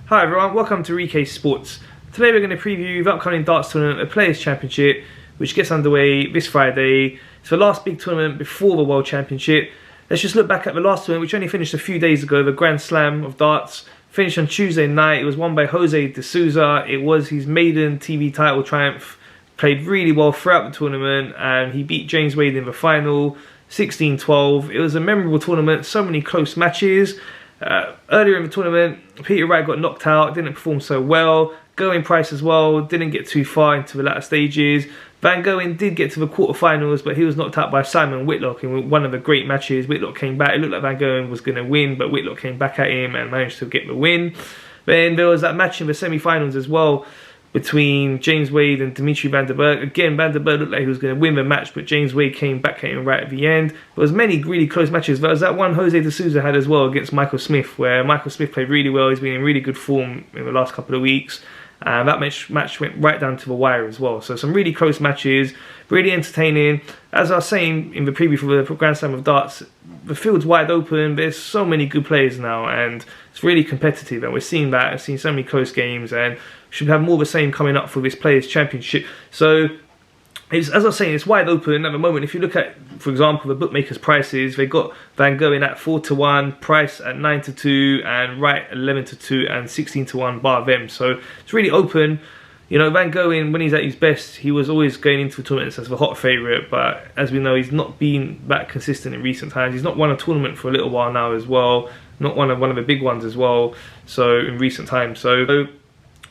Hi everyone, welcome to Rike Sports. Today we're going to preview the upcoming darts tournament, the Players Championship, which gets underway this Friday. It's the last big tournament before the World Championship. Let's just look back at the last tournament, which only finished a few days ago, the Grand Slam of darts. Finished on Tuesday night. It was won by Jose de Souza. It was his maiden TV title triumph. Played really well throughout the tournament and he beat James Wade in the final, 16-12. It was a memorable tournament, so many close matches. Earlier in the tournament, Peter Wright got knocked out, didn't perform so well. Going Price as well, didn't get too far into the latter stages. Van Gerwen did get to the quarterfinals, but he was knocked out by Simon Whitlock in one of the great matches. Whitlock came back. It looked like Van Gerwen was going to win, but Whitlock came back at him and managed to get the win. Then there was that match in the semi-finals as well between James Wade and Dimitri Van der Berg. Again, Van der Berg looked like he was going to win the match, but James Wade came back at him right at the end. There was many really close matches. There was that one Jose de Souza had as well against Michael Smith, where Michael Smith played really well. He's been in really good form in the last couple of weeks. And that match went right down to the wire as well. So some really close matches, really entertaining. As I was saying in the preview for the Grand Slam of darts, the field's wide open. There's so many good players now and it's really competitive. And we're seeing that. I've seen so many close games and should have more of the same coming up for this Players Championship. So, as I was saying, it's wide open at the moment. If you look at, for example, the bookmakers' prices, they've got Van Gerwen at 4-1, Price at 9-2, and Wright 11-2 and 16-1 bar them. So it's really open. You know, Van Gerwen, when he's at his best, he was always going into the tournament as the hot favourite. But as we know, he's not been that consistent in recent times. He's not won a tournament for a little while now as well. Not one of the big ones as well. So in recent times. So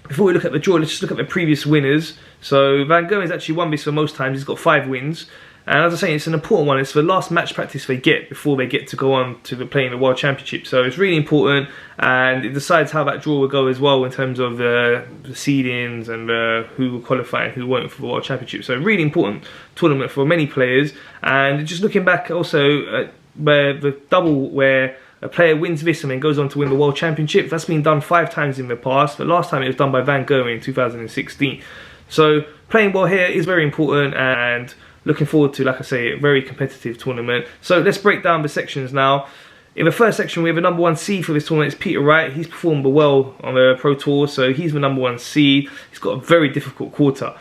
before we look at the draw, let's just look at the previous winners. So Van Gerwen's actually won this for most times. He's got 5 wins. And as I was saying, it's an important one. It's the last match practice they get before they get to go on to playing the World Championship. So it's really important. And it decides how that draw will go as well in terms of the seedings and who will qualify and who won't for the World Championship. So really important tournament for many players. And just looking back also at the double where a player wins this and then goes on to win the World Championship. That's been done 5 times in the past. The last time it was done by Van Gerwen in 2016. So playing well here is very important and looking forward to, like I say, a very competitive tournament. So let's break down the sections now. In the first section, we have a number 1 seed for this tournament. It's Peter Wright. He's performed well on the Pro Tour, so he's the number 1 seed. He's got a very difficult quarter.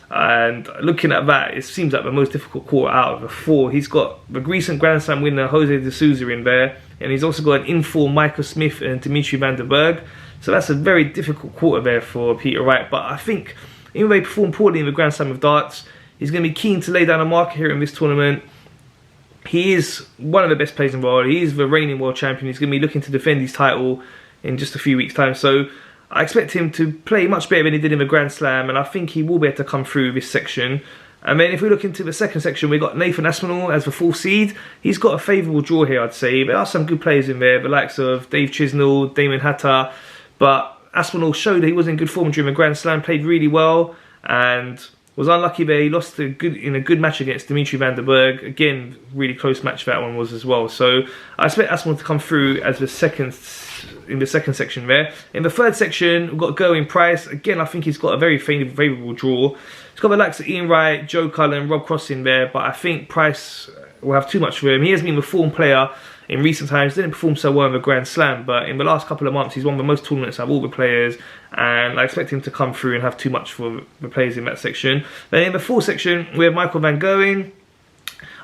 And looking at that, it seems like the most difficult quarter out of the 4. He's got the recent Grand Slam winner Jose de Souza in there, and he's also got an in-form Michael Smith and Dimitri Van der Berg. So that's a very difficult quarter there for Peter Wright. But I think, even though he performed poorly in the Grand Slam of darts, he's going to be keen to lay down a marker here in this tournament. He is one of the best players in the world. He is the reigning world champion. He's going to be looking to defend his title in just a few weeks' time. So I expect him to play much better than he did in the Grand Slam, and I think he will be able to come through this section. And then if we look into the second section, we've got Nathan Aspinall as the 4th seed. He's got a favourable draw here, I'd say. There are some good players in there, the likes of Dave Chisnell, Damon Hatter. But Aspinall showed that he was in good form during the Grand Slam, played really well, and was unlucky there. He lost in a good match against Dimitri Van der Berg. Again, really close match that one was as well. So I expect Aspinall to come through as in the second section there. In the third section, we've got Going Price. Again, I think he's got a very favourable draw. He's got the likes of Ian Wright, Joe Cullen, Rob Cross in there, but I think Price will have too much for him. He has been a form player in recent times, didn't perform so well in the Grand Slam, but in the last couple of months he's won the most tournaments out of all the players, and I expect him to come through and have too much for the players in that section. Then in the fourth section we have Michael Van Gerwen.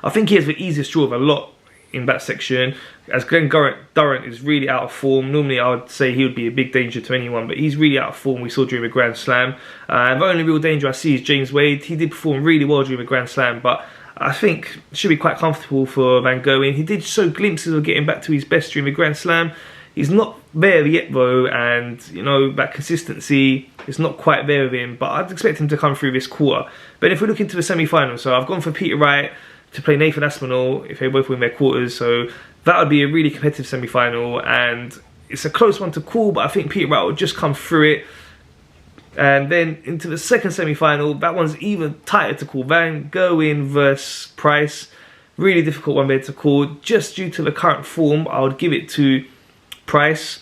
I think he has the easiest draw of a lot in that section, as Glenn Durrant is really out of form. Normally I would say he would be a big danger to anyone, but he's really out of form, we saw during the Grand Slam. The only real danger I see is James Wade. He did perform really well during the Grand Slam, but I think it should be quite comfortable for Van Gerwen. He did show glimpses of getting back to his best during the Grand Slam. He's not there yet though, and you know, that consistency is not quite there with him, but I'd expect him to come through this quarter. But if we look into the semi-final, so I've gone for Peter Wright to play Nathan Aspinall if they both win their quarters, so that would be a really competitive semi-final, and it's a close one to call, but I think Peter Wright will just come through it. And then into the second semi-final, that one's even tighter to call. Van Gerwen versus Price, really difficult one there to call. Just due to the current form, I would give it to Price.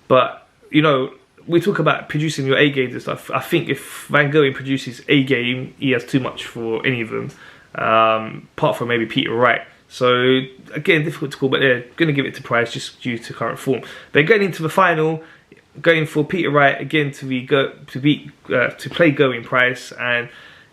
But, you know, we talk about producing your A game and stuff. I think if Van Gerwen produces A game, he has too much for any of them, apart from maybe Peter Wright. So again, difficult to call, but they're going to give it to Price just due to current form. They're getting into the final. going for Peter Wright again to play Going Price. And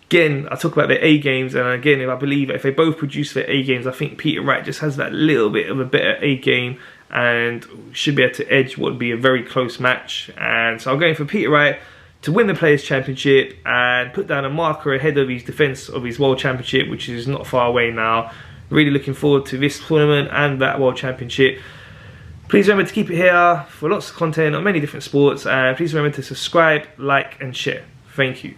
again, I talk about their A games, and again, if I believe if they both produce their A games, I think Peter Wright just has that little bit of a better A game and should be able to edge what would be a very close match. And so I'm going for Peter Wright to win the Players' Championship and put down a marker ahead of his defence of his World Championship, which is not far away now. Really looking forward to this tournament and that World Championship. Please remember to keep it here for lots of content on many different sports, and please remember to subscribe, like and share. Thank you.